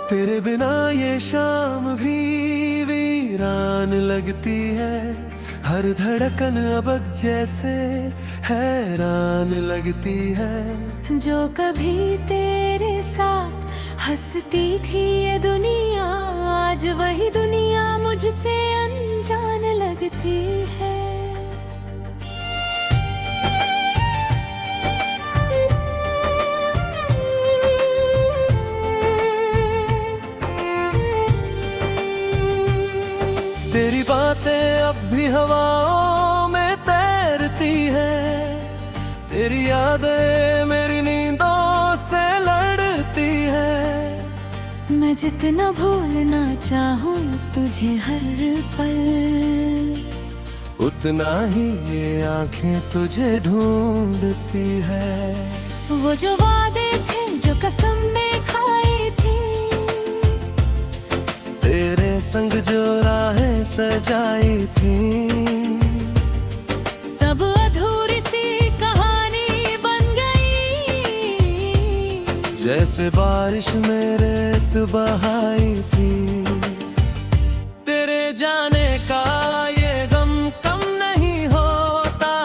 तेरे बिना ये शाम भी वीरान लगती है। हर धड़कन अब जैसे हैरान लगती है। जो कभी तेरे साथ हंसती थी ये दुनिया, आज वही दुनिया मुझसे अनजान लगती है। तेरी बातें अब भी हवाओं में तैरती हैं। तेरी यादें मेरी नींदों से लड़ती हैं। मैं जितना भूलना चाहूँ तुझे हर पल, उतना ही ये आंखें तुझे ढूंढती है। वो जो वादे थे जो कसम ने खाई थी, तेरे संग जो राहें सजाई थी, सब अधूरी सी कहानी बन गई। जैसे बारिश में रेत बहाई थी। तेरे जाने का ये गम कम नहीं होता,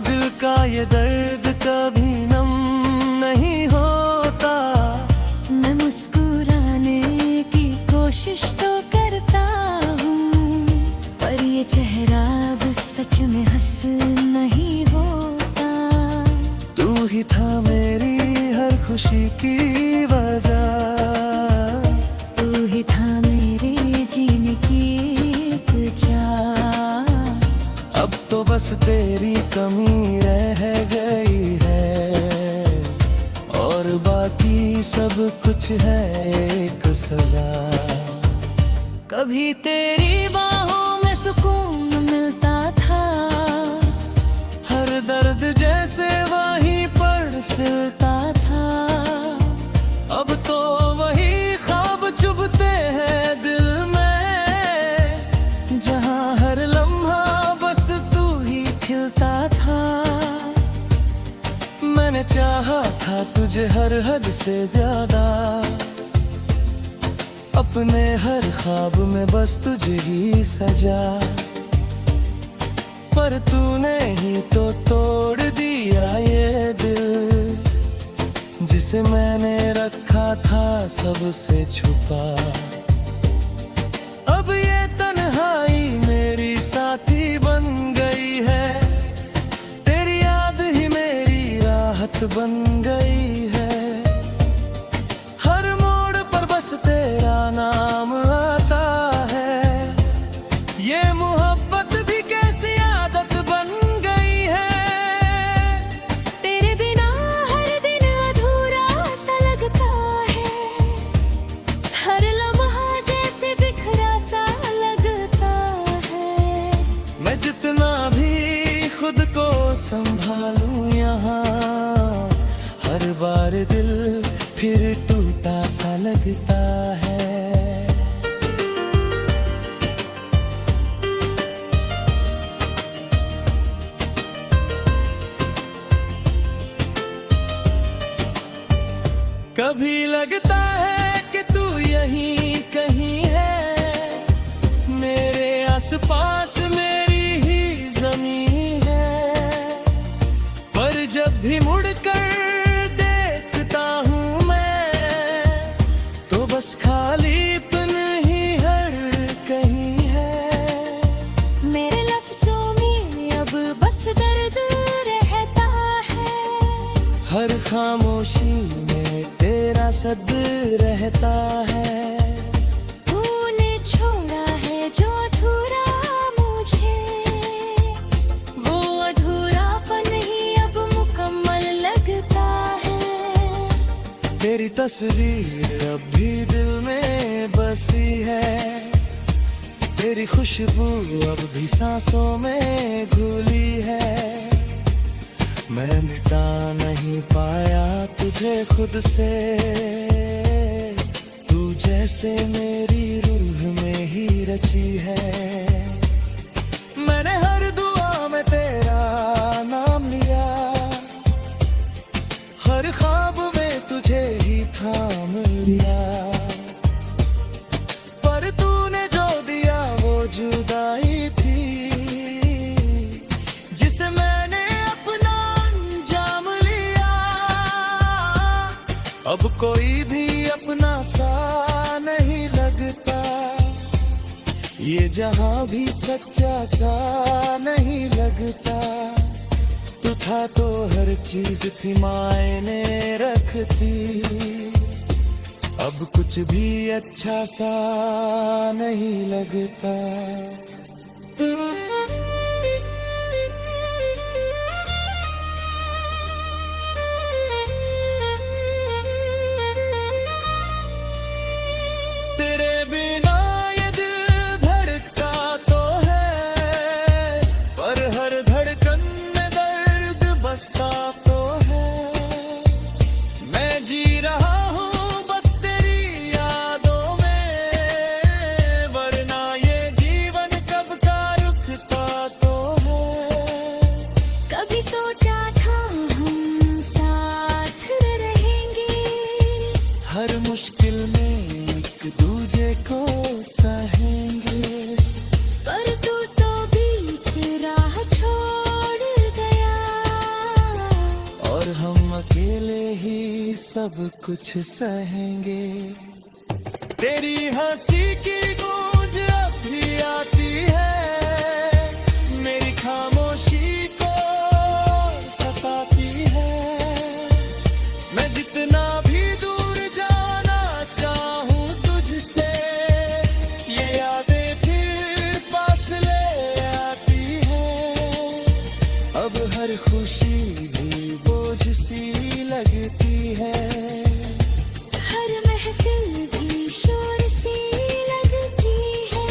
दिल का ये दर्द कभी नम नहीं होता। मैं मुस्कुराने की कोशिश तो करता हूँ, पर ये चेहरा अब सच में हंस नहीं होता। तू ही था मेरी हर खुशी की वजह, तू ही था मेरे जीने की एक चाह। अब तो बस तेरी कमी रह गई है, और बाकी सब कुछ है एक सजा। कभी तेरी बाहों में सुकून मिलता था, हर दर्द जैसे वहीं पर सिलता था। अब तो वही ख्वाब चुभते हैं दिल में, जहां हर लम्हा बस तू ही खिलता था। मैंने चाहा था तुझे हर हद से ज्यादा, अपने हर ख्वाब में बस तुझे ही सजा। पर तूने ही तो तोड़ दिया ये दिल, जिसे मैंने रखा था सबसे छुपा। अब ये तन्हाई मेरी साथी बन गई है, तेरी याद ही मेरी राहत बन गई है। हर मोड़ पर बस तेरा नाम आता है, ये मोहब्बत भी कैसी आदत बन गई है। तेरे बिना हर दिन अधूरा सा लगता है, हर लम्हा जैसे बिखरा सा लगता है। मैं जितना भी खुद को संभालूं यहाँ, हर बार दिल फिर टूटा सा लगता है। कभी लगता है कि तू यहीं कहीं है, मेरे आसपास मेरी ही जमीन है। पर जब भी मुड़कर देखता हूँ मैं, तो बस खालीपन ही हर कहीं है। मेरे लफ्जों में अब बस दर्द रहता है, हर खामोशी में तेरा सद रहता है। तूने छोड़ा है जो अधूरा मुझे, वो अधूरापन ही अब मुकम्मल लगता है। तेरी तस्वीर अब भी दिल में बसी है, तेरी खुशबू अब भी सांसों में घुली है। मैं मिटा नहीं पाया तुझे खुद से, तू जैसे मेरी रूह में ही रची है। मैंने हर दुआ में तेरा नाम लिया, हर ख्वाब में तुझे ही थाम लिया। ये जहां भी सच्चा सा नहीं लगता, तू था तो हर चीज थी मायने रखती। अब कुछ भी अच्छा सा नहीं लगता। तेरे बिना ये दिल धड़कता तो है, पर हर धड़कन में दर्द बसता तो है। मैं जी रहा हूँ बस तेरी यादों में, वरना ये जीवन कब का रुकता तो है। कभी सोचा था हम साथ रहेंगे, हर मुश्किल में एक दूजे को सहेंगे, पर तू तो बीच राह छोड़ गया। और हम अकेले ही सब कुछ सहेंगे। तेरी हंसी की गूंज अब भी आती है, मेरी खामोशी को सताती है। मैं जितना भी दूर जाना चाहूं तुझसे, ये यादें फिर पास ले आती है। अब हर खुशी भी बोझ सी लगती है, हर महफिल भी शोर सी लगती है।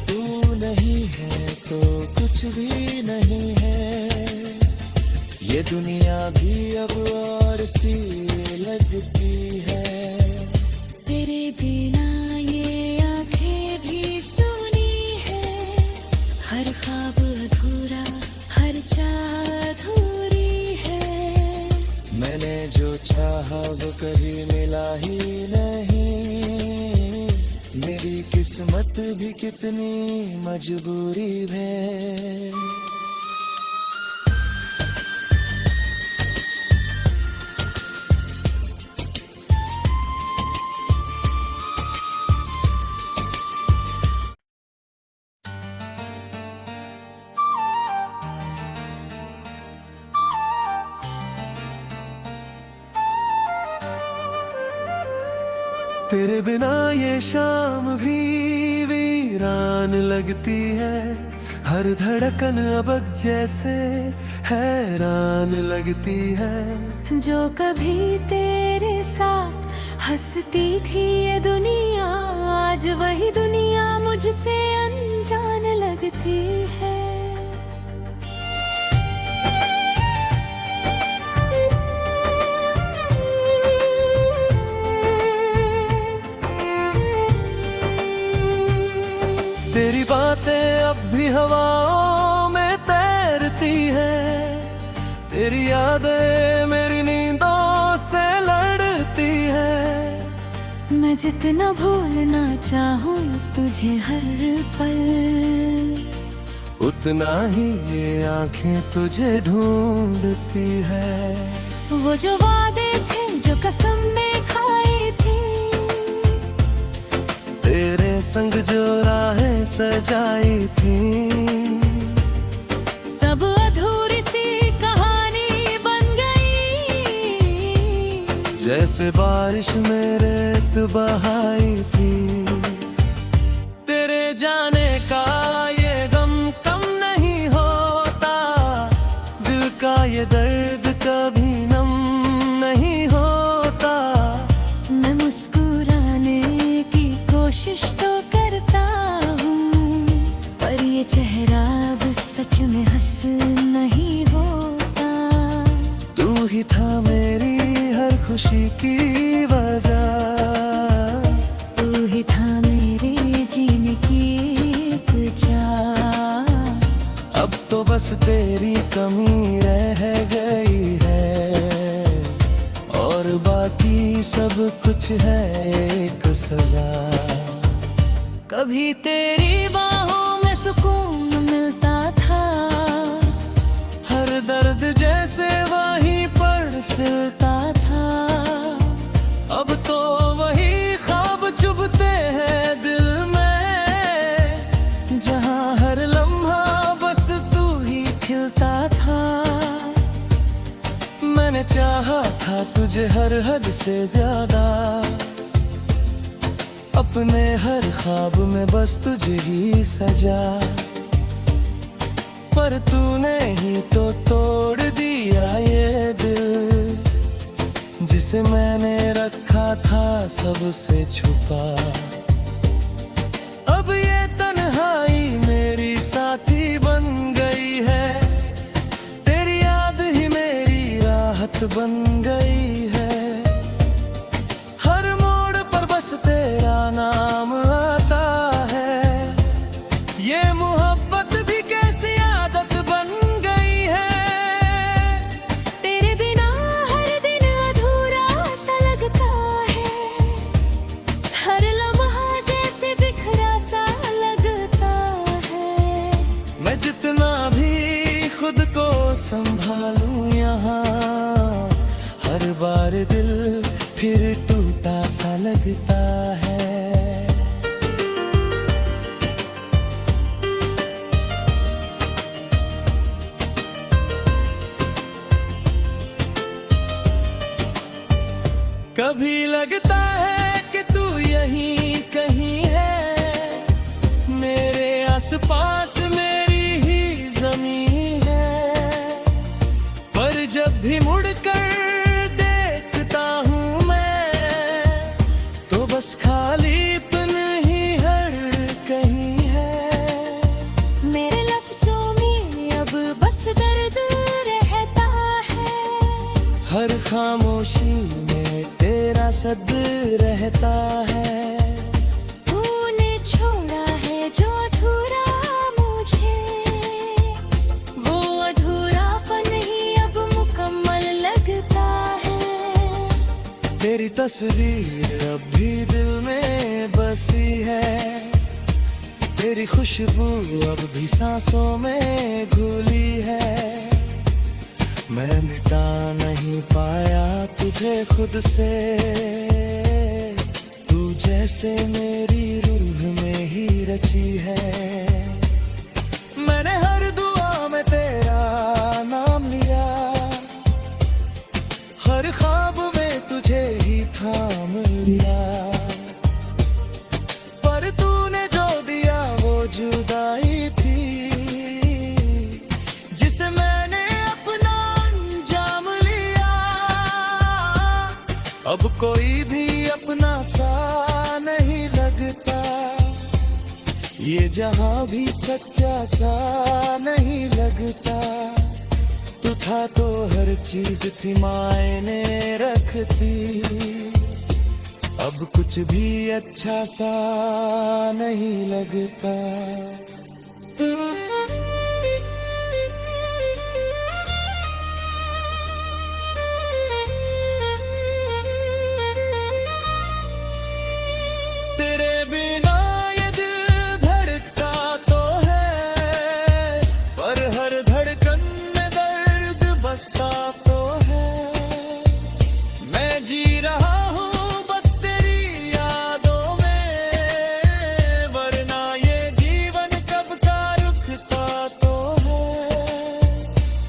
तू नहीं है तो कुछ भी नहीं है। ये दुनिया भी अब और सी लगती है। तेरे बिना ये आंखें भी सुनी है, हर ख्वाब अधूरा, हर चाह अधूरी है। मैंने जो चाहा वो कभी मिला ही नहीं, मेरी किस्मत भी कितनी मजबूरी है। तेरे बिना ये शाम भी वीरान लगती है, हर धड़कन अब जैसे हैरान लगती है। जो कभी तेरे साथ हंसती थी ये दुनिया, आज वही दुनिया मुझसे अनजान लगती है। तेरी बातें अब भी हवाओं में तैरती हैं, तेरी यादें मेरी नींदों से लड़ती हैं। मैं जितना भूलना चाहूँ तुझे हर पल, उतना ही ये आंखें तुझे ढूंढती है। वो जो वादे थे जो कसम ने खाई थी, तेरे संग जो राहें सजाई थी, सब अधूरी सी कहानी बन गई। जैसे बारिश में रेत बहाई थी। तेरे जाने का ये गम कम नहीं होता, दिल का ये दर्द कभी नम नहीं होता। मैं मुस्कुराने की कोशिश तो करता हूँ, पर ये चेहरा अब सच में हंस नहीं होता। तू ही था मेरी हर खुशी की वजह, तू ही था मेरे जीने की एक चाह। अब तो बस तेरी कमी रह गई है, और बाकी सब कुछ है एक सजा। कभी तेरी बाहों में सुकून मिलता था, हर दर्द जैसे वहीं पर सिलता था। अब तो वही ख्वाब चुभते हैं दिल में, हद से ज्यादा। अपने हर ख्वाब में बस तुझे ही सजा, पर तूने ही तो तोड़ दिया ये दिल, जिसे मैंने रखा था सबसे छुपा। अब ये तन्हाई मेरी साथी बन गई है, तेरी याद ही मेरी राहत बन गई है। हर मोड़ पर बस तेरा नाम आता है, ये मोहब्बत भी कैसी आदत बन गई है। तेरे बिना हर दिन अधूरा सा लगता है, हर लम्हा जैसे बिखरा सा लगता है। मैं जितना भी खुद को संभालूं यहाँ, हर बार दिल फिर टूटा सा लगता है। कभी लगता है कि तू यहीं कहीं है, मेरे आसपास मेरी ही जमीन है। पर जब भी मुड़कर देखता हूँ मैं, तो बस खालीपन ही हर कहीं है। मेरे लफ्जों में अब बस दर्द रहता है, हर खामोशी में तेरा सद रहता है। तूने छोड़ा है जो अधूरा मुझे, वो अधूरापन ही अब मुकम्मल लगता है। तेरी तस्वीर अब भी दिल में बसी है, तेरी खुशबू अब भी सांसों में घुली है। मैं मिटा नहीं पाया तुझे खुद से, तू जैसे मेरी रूह में ही रची है। मैंने हर दुआ में तेरा नाम लिया, हर ख्वाब में तुझे ही थाम लिया। पर तूने जो दिया वो जुदाई थी, जिसे मैंने अपना अंजाम लिया। अब कोई भी अपना सा नहीं लगता, ये जहां भी सच्चा सा नहीं लगता। तू था तो हर चीज थी मायने रखती, अब कुछ भी अच्छा सा नहीं लगता। तेरे बिना ये दिल धड़कता तो है, पर हर धड़कन में दर्द बसता तो है। मैं जी रहा हूँ बस तेरी यादों में, वरना ये जीवन कब का रुकता तो है।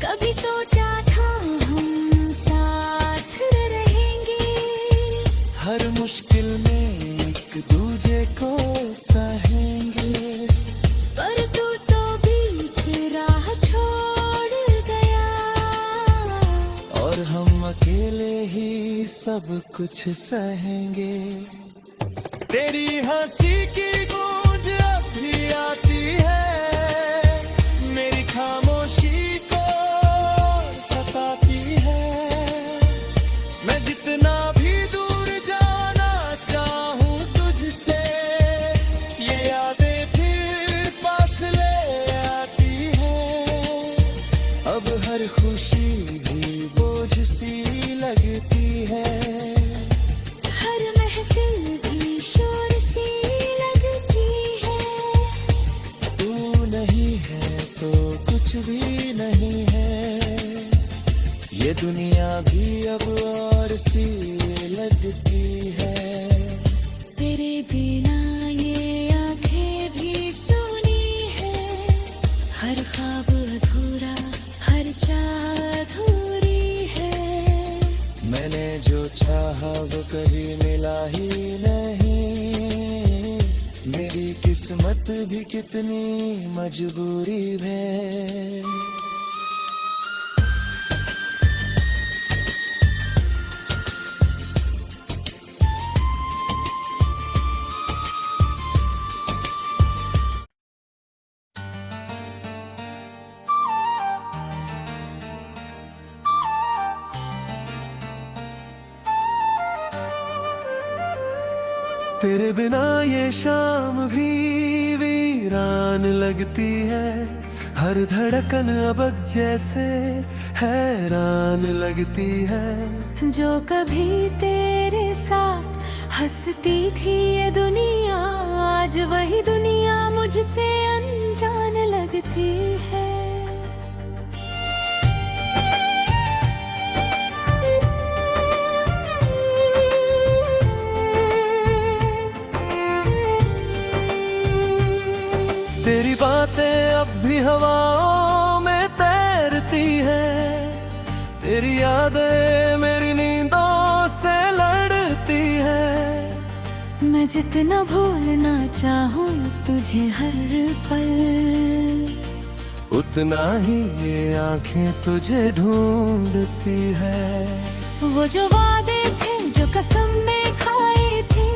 कभी सोचा था हम साथ रहेंगे, हर मुश्किल में एक दूजे को सहेंगे। पर तू तो बीच राह छोड़ गया, और हम अकेले ही सब कुछ सहेंगे। तेरी हंसी की गूंज अब भी आती है, मेरी खामोशी को सताती है। मैं जितना भी दूर जाना चाहूं तुझसे, ये यादें फिर पास ले आती है। अब हर खुशी भी बोझ सी लगती है, हर महफिल भी शोर सी लगती है। तू नहीं है तो कुछ भी नहीं है, ये दुनिया भी अब और सी लगती है। तेरे बिना ये आंखें भी सुनी है, हर ख्वाब अधूरा, हर चाह अधूरी है। मैंने जो चाहा कभी मिला ही नहीं। मेरी किस्मत भी कितनी मजबूरी है। तेरे बिना ये शाम भी वीरान लगती है। हर धड़कन अब जैसे हैरान लगती है। जो कभी तेरे साथ हंसती थी ये दुनिया, आज वही दुनिया मुझसे अनजान लगती है। तेरी बातें अब भी हवाओं में तैरती हैं। तेरी यादें मेरी नींदों से लड़ती हैं। मैं जितना भूलना चाहूँ तुझे हर पल, उतना ही ये आंखें तुझे ढूंढती है। वो जो वादे थे जो कसम में खाई थी,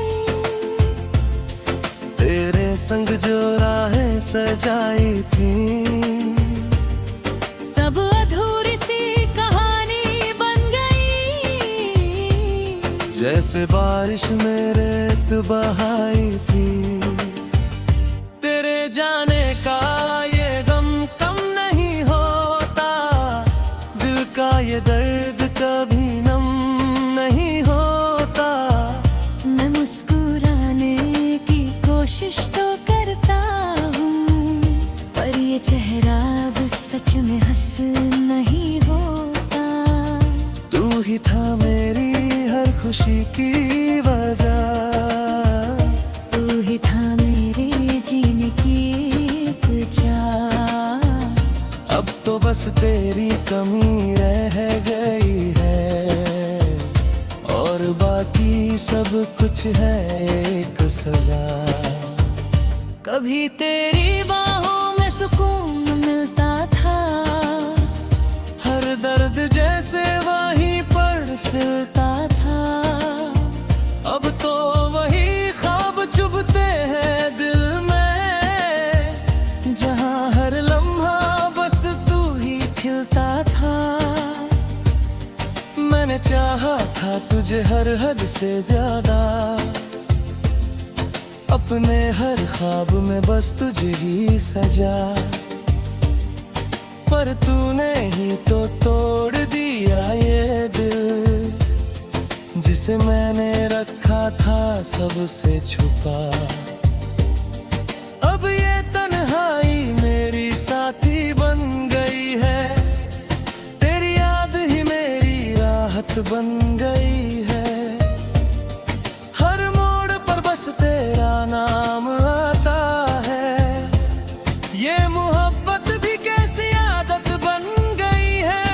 तेरे संग जो राहें सजाई थी, सब अधूरी सी कहानी बन गई। जैसे बारिश में रेत बहाई थी। तेरे जाने का ये गम कम नहीं होता, दिल का ये दर्द कभी नम नहीं होता। मैं मुस्कुराने की कोशिश तो करता हूँ, पर ये चेहरा अब सच में हंस नहीं होता। तू ही था मेरी हर खुशी की वजह, तू ही था मेरे जीने की एक चाह। अब तो बस तेरी कमी रह गई है, और बाकी सब कुछ है एक सजा। कभी तेरी बाहों में सुकून मिलता था, हर दर्द जैसे वहीं पर सिलता था। अब तो वही ख्वाब चुभते हैं दिल में, जहां हर लम्हा बस तू ही खिलता था। मैंने चाहा था तुझे हर हद से ज्यादा, अपने हर ख्वाब में बस तुझे ही सजा। पर तूने ही तो तोड़ दिया ये दिल, जिसे मैंने रखा था सबसे छुपा। अब ये तन्हाई मेरी साथी बन गई है, तेरी याद ही मेरी राहत बन गई है। हर मोड़ पर बस तेरा नाम आता है, ये मोहब्बत भी कैसी आदत बन गई है।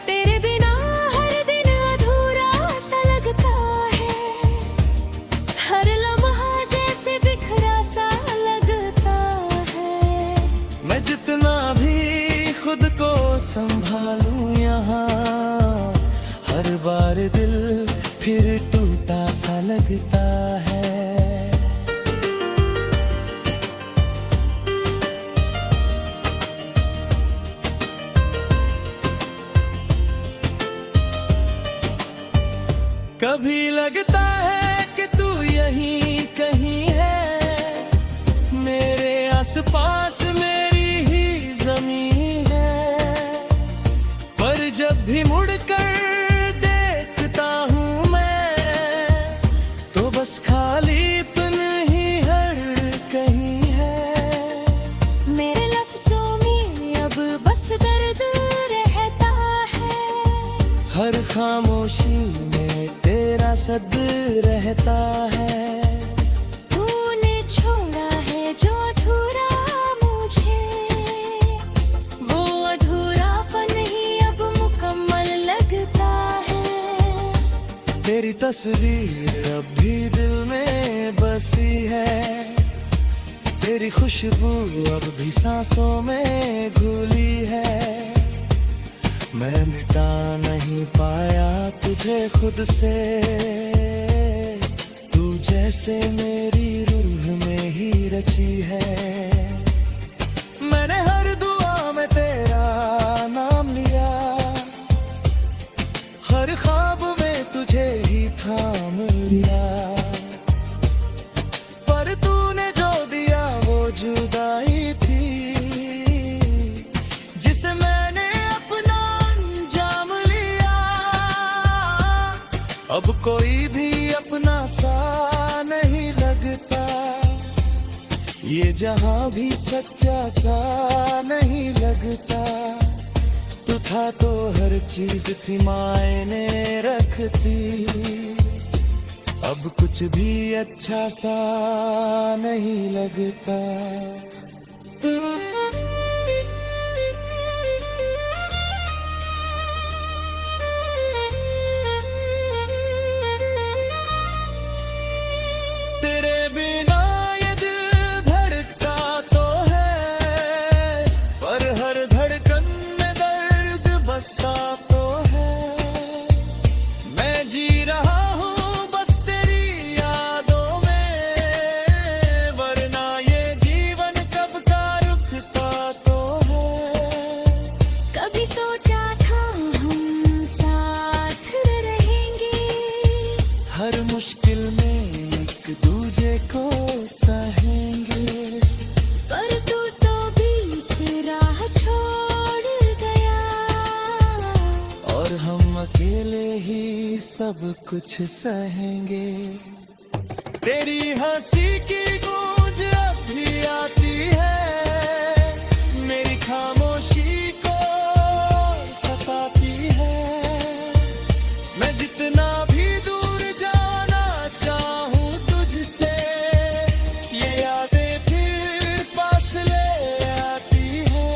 तेरे बिना हर दिन अधूरा सा लगता है, हर लम्हा जैसे बिखरा सा लगता है। मैं जितना भी खुद को संभालूं यहाँ, हर बार दिल फिर टूटा सा लगता है। कभी लगता है कि तू यहीं कहीं है, मेरे आसपास मेरी ही जमीन है। पर जब भी मुड़कर देखता हूँ मैं, तो बस खालीपन ही हर कहीं है। मेरे लफ्जों में अब बस दर्द रहता है, हर खामोशी में तेरा सद रहता है। तूने छोड़ा है जो अधूरा मुझे, वो अधूरापन ही अब मुकम्मल लगता है। तस्वीर अब भी दिल में बसी है, तेरी खुशबू अब भी सांसों में घुली है। मैं मिटा नहीं पाया तुझे खुद से, तू जैसे मेरी रूह में ही रची है। मैंने हर दुआ में तेरा नाम लिया, हर ख्वाब में तुझे ही थाम लिया, पर तूने जो दिया वो जुदाई थी, जिसे मैंने अपना अंजाम लिया। अब कोई भी अपना सा नहीं लगता, ये जहां भी सच्चा सा नहीं लगता। तू था तो हर चीज थी मायने रखती, अब कुछ भी अच्छा सा नहीं लगता। तेरे बिना ये दिल धड़कता तो है, पर हर धड़कन में दर्द बसता तो है। मैं जी रहा हूँ बस तेरी यादों में, वरना ये जीवन कब का रुकता तो है। कभी सोचा था हम साथ रहेंगे, हर मुश्किल में एक दूजे को सहेंगे, पर तू तो बीच राह छोड़ गया, और हम अकेले ही सब कुछ सहेंगे। तेरी हंसी की गूंज अब भी आती है, मेरी खामोशी को सताती है। मैं जितना भी दूर जाना चाहूं तुझसे, ये यादें फिर पास ले आती है।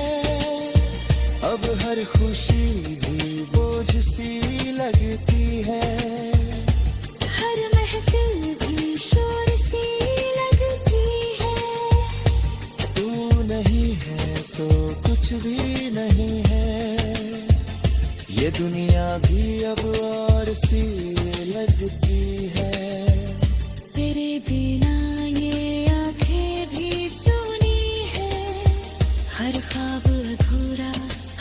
अब हर खुशी भी बोझ सी लगती है, हर महफिल भी शोर सी लगती है। तू नहीं है तो कुछ भी नहीं है, ये दुनिया भी अब और सी लगती है। तेरे बिना ये आंखें भी सुनी है, हर ख्वाब अधूरा,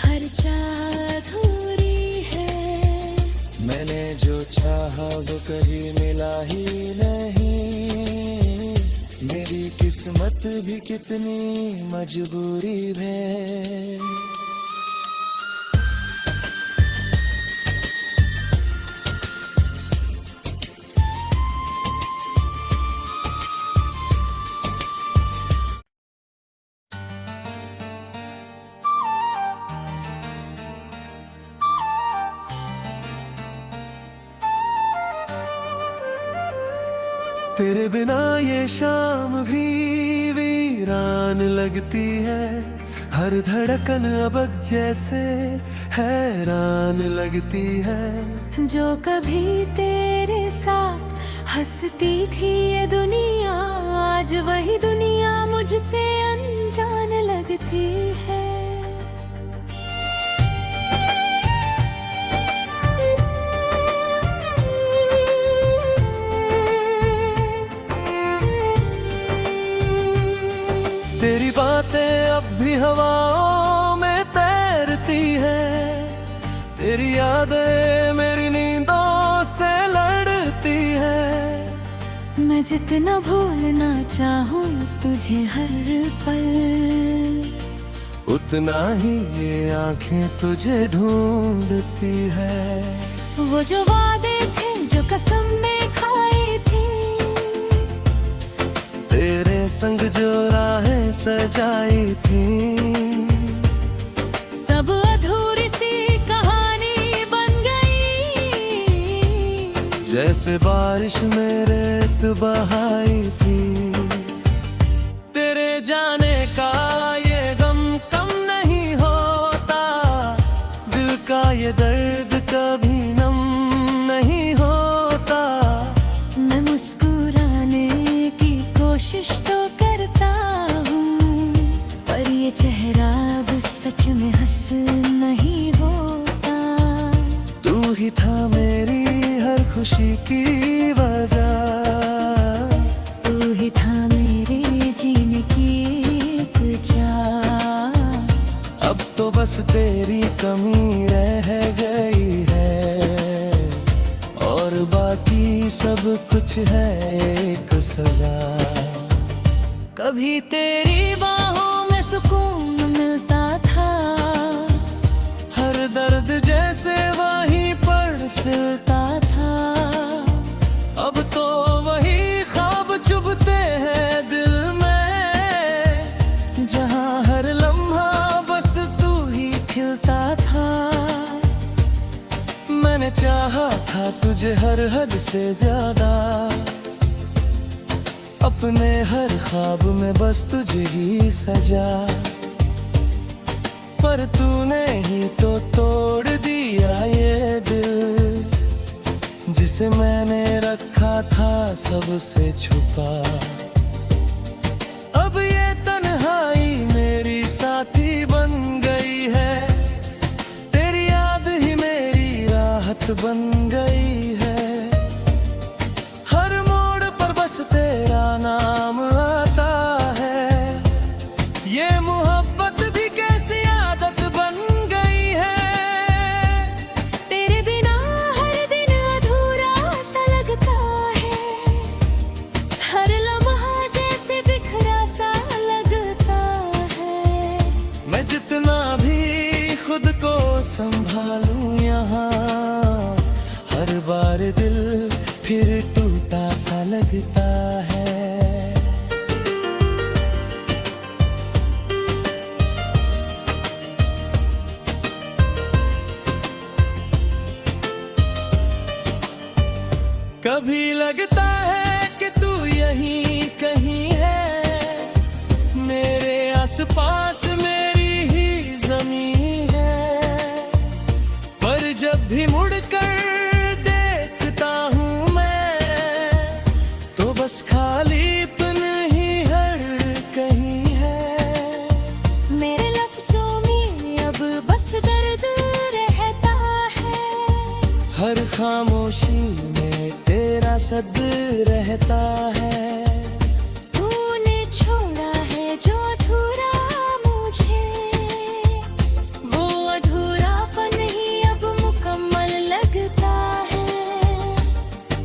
हर चाह अधूरी है। मैंने जो चाहा वो कहीं मिला ही नहीं, मेरी किस्मत भी कितनी मजबूरी है। तेरे बिना ये शाम भी वीरान लगती है, हर धड़कन अब जैसे हैरान लगती है। जो कभी तेरे साथ हंसती थी ये दुनिया, आज वही दुनिया मुझसे अनजान लगती है। तेरी बातें अब भी हवाओं में तैरती हैं, तेरी यादें मेरी नींदों से लड़ती हैं। मैं जितना भूलना चाहूँ तुझे हर पल, उतना ही ये आंखें तुझे ढूंढती है। वो जो वादे थे जो कसम ने खाई थी, तेरे संग जो राहें सजाई थी, सब अधूरी सी कहानी बन गई। जैसे बारिश में रेत बहाई थी। तेरे जाने का ये गम कम नहीं होता, दिल का ये दर्द कभी नम नहीं होता। मुझ में हंस नहीं होता। तू ही था मेरी हर खुशी की वजह, तू ही था मेरे जीने की एक चाह। अब तो बस तेरी कमी रह गई है, और बाकी सब कुछ है एक सजा। कभी तेरी बाहों में सुकून मिलता था, हर दर्द जैसे वहीं पर सिलता था। अब तो वही ख्वाब चुभते हैं दिल में, जहां हर लम्हा बस तू ही खिलता था। मैंने चाहा था तुझे हर हद से ज्यादा, अपने हर ख्वाब में बस तुझे ही सजा। पर तूने ही तो तोड़ दिया ये दिल, जिसे मैंने रखा था सबसे छुपा। अब ये तन्हाई मेरी साथी बन गई है, तेरी याद ही मेरी राहत बन गई है। हर मोड़ पर बस तेरा नाम आता है, ये मोहब्बत भी कैसी आदत बन गई है। तेरे बिना हर दिन अधूरा सा लगता है, हर लम्हा जैसे बिखरा सा लगता है। मैं जितना भी खुद को संभालूं यहाँ, हर बार दिल फिर टूटा सा लगता है। कभी लगता है कि तू यहीं कहीं है, मेरे आसपास मेरी ही जमीन है। पर जब भी मुड़कर देखता हूँ मैं, तो बस खालीपन ही हर कहीं है। मेरे लफ्जों में अब बस दर्द रहता है, हर खामोशी में तेरा सद रहता है। तूने छोड़ा है जो अधूरा मुझे, वो अधूरापन ही अब मुकम्मल लगता है।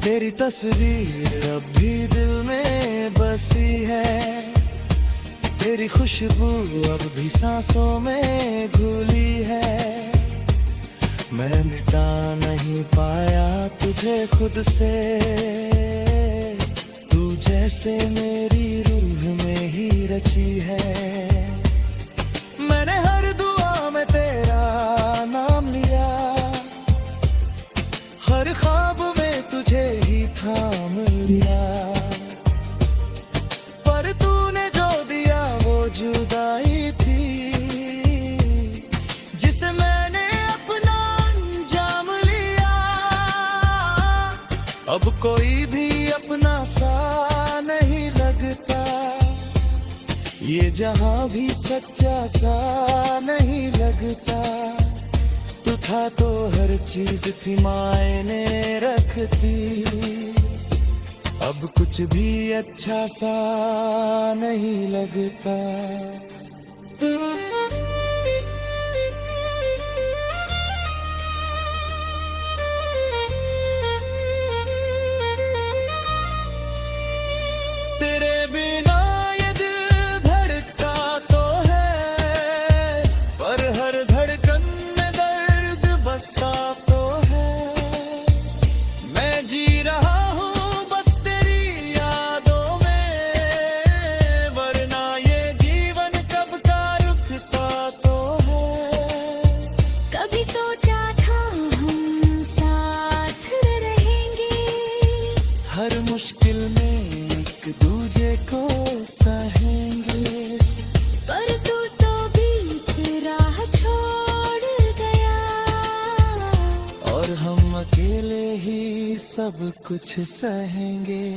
तेरी तस्वीर अब भी दिल में बसी है, तेरी खुशबू अब भी सांसों में घुली है। मैं मिटा नहीं पाया तुझे खुद से, तू जैसे मेरी रूह में ही रची है। मैंने हर दुआ में तेरा नाम लिया, हर ख्वाब में तुझे ही थाम लिया। पर तूने जो दिया वो जुदाई थी, जिसे मैंने अपना अंजाम लिया। अब कोई भी अपना सा नहीं लगता, ये जहां भी सच्चा सा नहीं लगता। तू था तो हर चीज थी मायने रखती, अब कुछ भी अच्छा सा नहीं लगता। तेरे बिना ये दिल धड़कता तो है, पर हर धड़कन में दर्द बसता तो है। मैं जी रहा हूँ बस तेरी यादों में, वरना ये जीवन कब का रुकता तो है। कभी सोचा था हम साथ रहेंगे, हर मुश्किल में एक दूजे को सहेंगे। पर तू तो बीच राह छोड़ गया, और हम अकेले ही सब कुछ सहेंगे।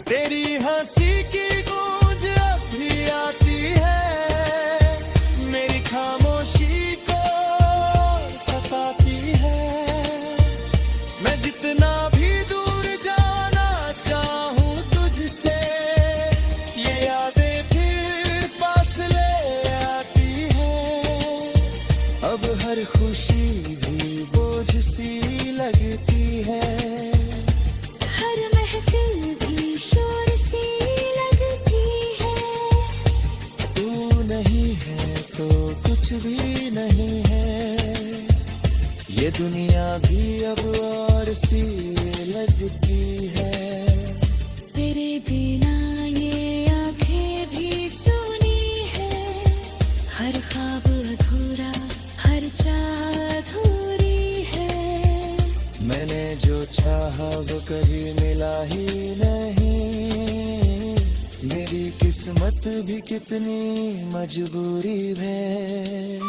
तेरी हंसी की गूंज अब भी आती है, मेरी खामोशी खुशी भी बोझ सी लगती है, हर महफिल भी शोर सी लगती है। तू नहीं है तो कुछ भी नहीं है, ये दुनिया भी अब और सी लगती है। तेरे बिना ये आंखें भी सुनी है, हर ख्वाब अधूरा, हर चाह अधूरी है। मैंने जो चाहा वो कभी मिला ही नहीं, मेरी किस्मत भी कितनी मजबूरी है।